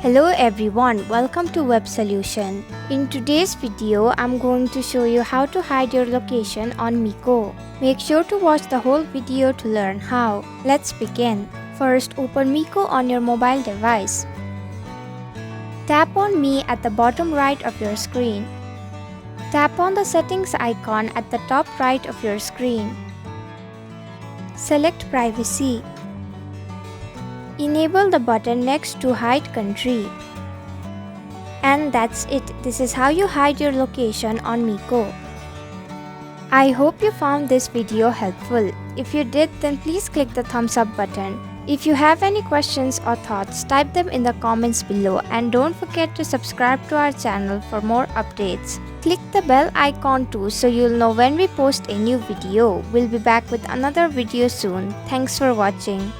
Hello everyone, welcome to Web Solution. In today's video, I'm going to show you how to hide your location on Mico. Make sure to watch the whole video to learn how. Let's begin. First, open Mico on your mobile device. Tap on Me at the bottom right of your screen. Tap on the settings icon at the top right of your screen. Select Privacy. Enable the button next to Hide Country. And that's it. This is how you hide your location on Mico. I hope you found this video helpful. If you did, then please click the thumbs up button. If you have any questions or thoughts, type them in the comments below and don't forget to subscribe to our channel for more updates. Click the bell icon too so you'll know when we post a new video. We'll be back with another video soon. Thanks for watching.